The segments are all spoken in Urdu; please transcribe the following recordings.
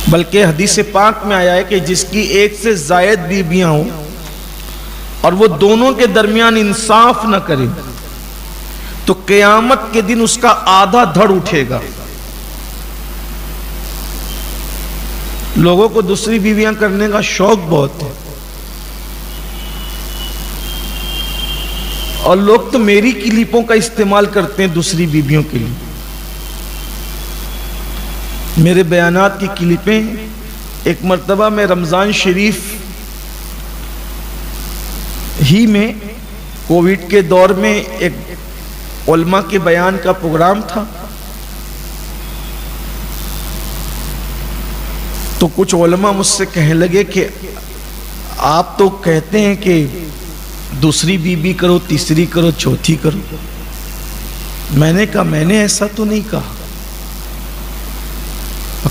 بلکہ حدیث پاک میں آیا ہے کہ جس کی ایک سے زائد بیویاں ہوں اور وہ دونوں کے درمیان انصاف نہ کرے تو قیامت کے دن اس کا آدھا دھڑ اٹھے گا۔ لوگوں کو دوسری بیویاں کرنے کا شوق بہت ہے، اور لوگ تو میری کلپوں کا استعمال کرتے ہیں دوسری بیویوں کے لیے۔ میرے بیانات کی کلپیں، ایک مرتبہ میں رمضان شریف ہی میں کووڈ کے دور میں ایک علماء کے بیان کا پروگرام تھا، تو کچھ علماء مجھ سے کہنے لگے کہ آپ تو کہتے ہیں کہ دوسری بیوی کرو، تیسری کرو، چوتھی کرو۔ میں نے کہا میں نے ایسا تو نہیں کہا،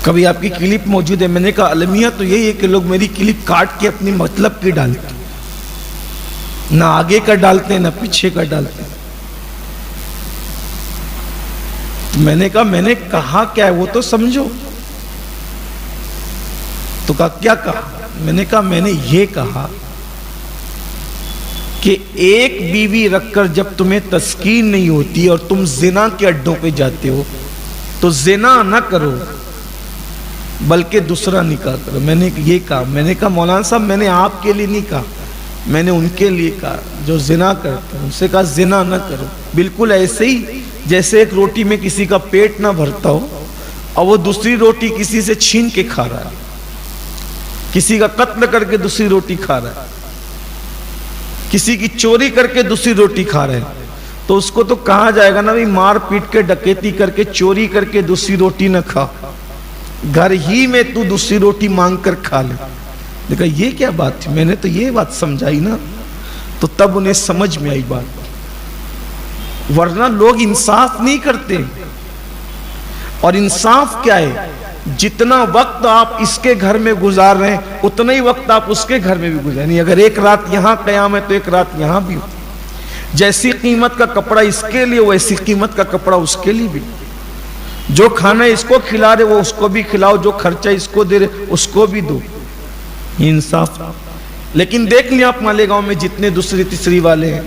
کبھی آپ کی کلپ موجود ہے؟ میں نے کہا المیہ تو یہی ہے کہ لوگ میری کلپ کاٹ کے اپنی مطلب کی ڈالتے ہیں، نہ آگے کا ڈالتے ہیں نہ پیچھے کا ڈالتے ہیں۔ میں نے کہا کیا ہے وہ تو سمجھو۔ تو کہا کیا کہا؟ میں نے کہا میں نے یہ کہا کہ ایک بیوی رکھ کر جب تمہیں تسکین نہیں ہوتی اور تم زنا کے اڈوں پہ جاتے ہو تو زنا نہ کرو بلکہ دوسرا نکاح کرو۔ میں نے یہ کہا۔ میں نے کہا مولانا صاحب میں نے آپ کے لیے نہیں کہا، میں نے ان کے لیے کہا جو زنا کرتے ہیں، ان سے کہا زنا نہ کرو۔ بالکل ایسے ہی جیسے ایک روٹی میں کسی کا پیٹ نہ بھرتا ہو اور وہ دوسری روٹی کسی سے چھین کے کھا رہا ہے، کسی کا قتل کر کے دوسری روٹی کھا رہا ہے، کسی کی چوری کر کے دوسری روٹی کھا رہے ہیں، تو اس کو تو کہا جائے گا نا بھی مار پیٹ کے ڈکیتی کر کے چوری کر کے دوسری روٹی نہ کھا، گھر ہی میں تو دوسری روٹی مانگ کر کھا لے۔ دیکھا یہ کیا بات تھی؟ میں نے تو یہ بات سمجھائی نا، تو تب انہیں سمجھ میں آئی بات۔ ورنہ لوگ انصاف نہیں کرتے، اور انصاف کیا ہے؟ جتنا وقت آپ اس کے گھر میں گزار رہے ہیں اتنا ہی وقت آپ اس کے گھر میں بھی گزاریں۔ اگر ایک رات یہاں قیام ہے تو ایک رات یہاں بھی ہو۔ جیسی قیمت کا کپڑا اس کے لیے ویسی قیمت کا کپڑا اس کے لیے بھی۔ جو کھانا اس کو کھلا رہے وہ اس کو بھی کھلاؤ، جو خرچہ اس کو دے رہے اس کو بھی دو۔ یہ انصاف۔ لیکن دیکھ لیں آپ مالیگاؤں میں جتنے دوسری تیسری والے ہیں،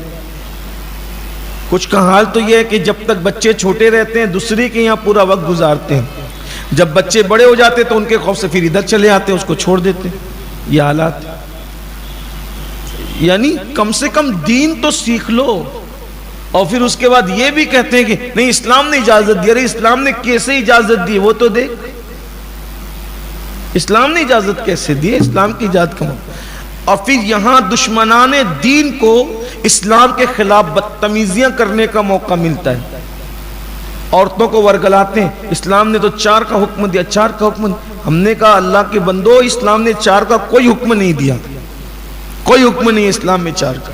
کچھ کا حال تو یہ ہے کہ جب تک بچے چھوٹے رہتے ہیں دوسری کے یہاں پورا وقت گزارتے ہیں، جب بچے بڑے ہو جاتے تو ان کے خوف سے پھر ادھر چلے آتے ہیں، اس کو چھوڑ دیتے ہیں۔ یہ حالات، یعنی کم سے کم دین تو سیکھ لو، اور پھر اس کے بعد یہ بھی کہتے ہیں کہ نہیں اسلام نے اجازت دی۔ ارے اسلام نے کیسے اجازت دی وہ تو دیکھ، اسلام نے اجازت کیسے دی؟ اسلام کی اجازت کم۔ اور پھر یہاں دشمنان دین کو اسلام کے خلاف بدتمیزیاں کرنے کا موقع ملتا ہے، عورتوں کو ورگلاتے ہیں۔ اسلام نے تو 4 کا حکم دیا، 4 کا حکم دیا۔ ہم نے کہا اللہ کے بندو اسلام نے 4 کا کوئی حکم نہیں دیا، کوئی حکم نہیں ہے اسلام میں 4 کا۔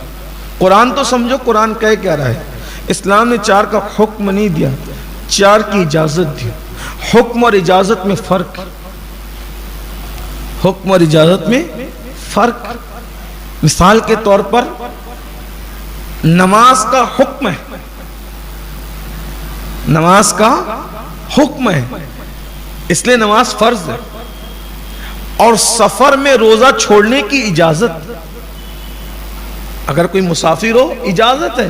قرآن تو سمجھو قرآن کہہ کیا رہا ہے، اسلام نے 4 کا حکم نہیں دیا، 4 کی اجازت دی۔ حکم اور اجازت میں فرق، حکم اور اجازت میں فرق۔ مثال کے طور پر نماز کا حکم ہے، نماز کا حکم ہے اس لیے نماز فرض ہے، اور سفر میں روزہ چھوڑنے کی اجازت۔ اگر کوئی مسافر ہو اجازت ہے،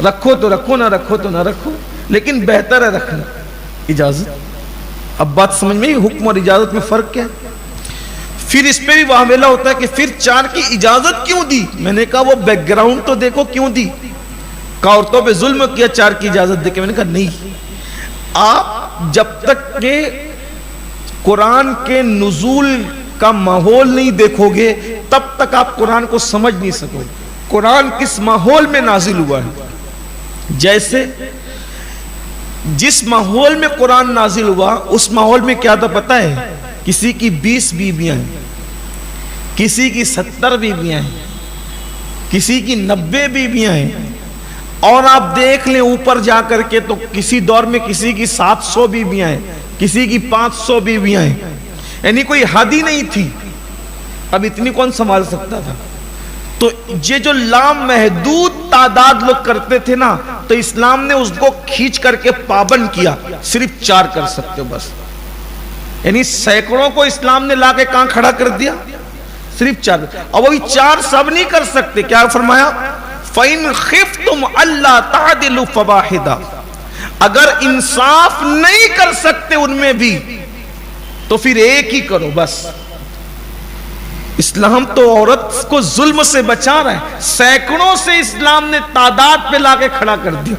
رکھو تو رکھو، نہ رکھو تو نہ رکھو، لیکن بہتر ہے رکھنا، اجازت۔ اب بات سمجھ میں، حکم اور اجازت میں فرق کیا ہے؟ پھر اس پہ بھی واویلا ہوتا ہے کہ پھر 4 کی اجازت کیوں دی؟ میں نے کہا وہ بیک گراؤنڈ تو دیکھو کیوں دی۔ کہ عورتوں پہ ظلم کیا 4 کی اجازت دے کے؟ میں نے کہا نہیں، آپ جب تک کہ قرآن کے نزول کا ماحول نہیں دیکھو گے تب تک آپ قرآن کو سمجھ نہیں سکو گے۔ قرآن کس ماحول میں نازل ہوا ہے؟ جیسے جس ماحول میں قرآن نازل ہوا اس ماحول میں کیا تھا پتہ ہے؟ کسی کی 20 بیویاں ہیں، کسی کی 70 بیویاں ہیں، کسی کی 90 بیویاں ہیں، اور آپ دیکھ لیں اوپر جا کر کے تو کسی دور میں کسی کی 700 بیویاں ہیں، کسی کی 500 بیویاں ہیں، یعنی کوئی حد ہی نہیں تھی۔ اب اتنی کون سنبھال سکتا تھا؟ تو یہ جو لامحدود تعداد لوگ کرتے تھے نا، تو اسلام نے اس کو کھینچ کر کے پابند کیا، صرف 4 کر سکتے ہو بس۔ یعنی سینکڑوں کو اسلام نے لا کے کہاں کھڑا کر دیا؟ صرف 4. اور وہی 4 سب نہیں کر سکتے. کیا فرمایا؟ فَإِنْ خِفْتُمْ أَلَّا تَعْدِلُوا فَوَاحِدًا. اگر انصاف نہیں کر سکتے ان میں بھی تو پھر ایک ہی کرو بس. اسلام تو عورت کو ظلم سے بچا رہا ہے. سینکڑوں سے اسلام نے تعداد پہ لا کے کھڑا کر دیا.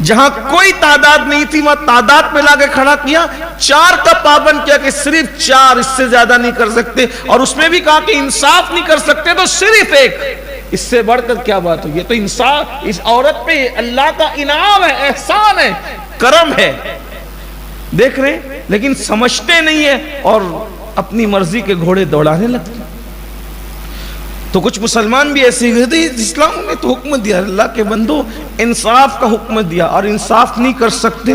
جہاں کوئی تعداد نہیں تھی وہاں تعداد پہ لا کے کھڑا کیا. 4 کا پابند کیا کہ صرف 4, اس سے زیادہ نہیں کر سکتے. اور اس میں بھی کہا کہ انصاف نہیں کر سکتے تو صرف 1. اس سے بڑھ کر کیا بات ہو؟ یہ تو انصاف اس عورت پہ اللہ کا انعام ہے, احسان ہے, کرم ہے. دیکھ رہے ہیں لیکن سمجھتے نہیں ہیں اور اپنی مرضی کے گھوڑے دوڑانے لگتے. تو کچھ مسلمان بھی ایسے کہتے ہیں اسلام نے تو حکم دیا, اللہ کے بندو انصاف کا حکم دیا اور انصاف نہیں کر سکتے,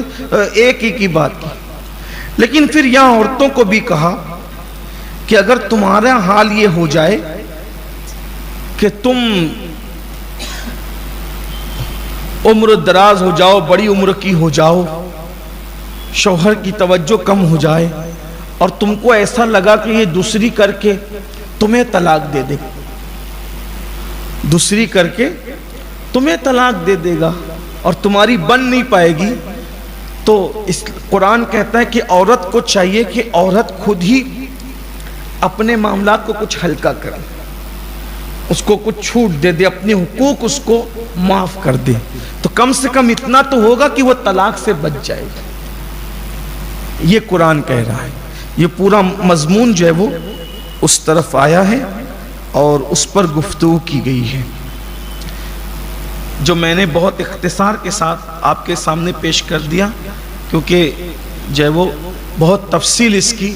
ایک ہی کی بات کی. لیکن پھر یہاں عورتوں کو بھی کہا کہ اگر تمہارا حال یہ ہو جائے کہ تم عمر دراز ہو جاؤ, بڑی عمر کی ہو جاؤ, شوہر کی توجہ کم ہو جائے اور تم کو ایسا لگا کہ یہ دوسری کر کے تمہیں طلاق دے دے, دوسری کر کے تمہیں طلاق دے دے گا اور تمہاری بن نہیں پائے گی, تو اس قرآن کہتا ہے کہ عورت کو چاہیے کہ عورت خود ہی اپنے معاملات کو کچھ ہلکا کرے, اس کو کچھ چھوٹ دے دے, اپنے حقوق اس کو معاف کر دے. تو کم سے کم اتنا تو ہوگا کہ وہ طلاق سے بچ جائے گا. یہ قرآن کہہ رہا ہے. یہ پورا مضمون جو ہے وہ اس طرف آیا ہے اور اس پر گفتگو کی گئی ہے, جو میں نے بہت اختصار کے ساتھ آپ کے سامنے پیش کر دیا, کیونکہ جو ہے وہ بہت تفصیل اس کی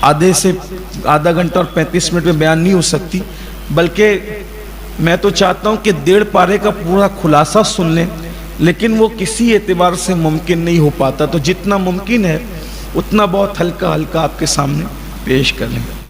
آدھا گھنٹہ اور 35 منٹ میں بیان نہیں ہو سکتی. بلکہ میں تو چاہتا ہوں کہ 1.5 پارے کا پورا خلاصہ سن لیں, لیکن وہ کسی اعتبار سے ممکن نہیں ہو پاتا. تو جتنا ممکن ہے اتنا بہت ہلکا ہلکا آپ کے سامنے پیش کر لیں.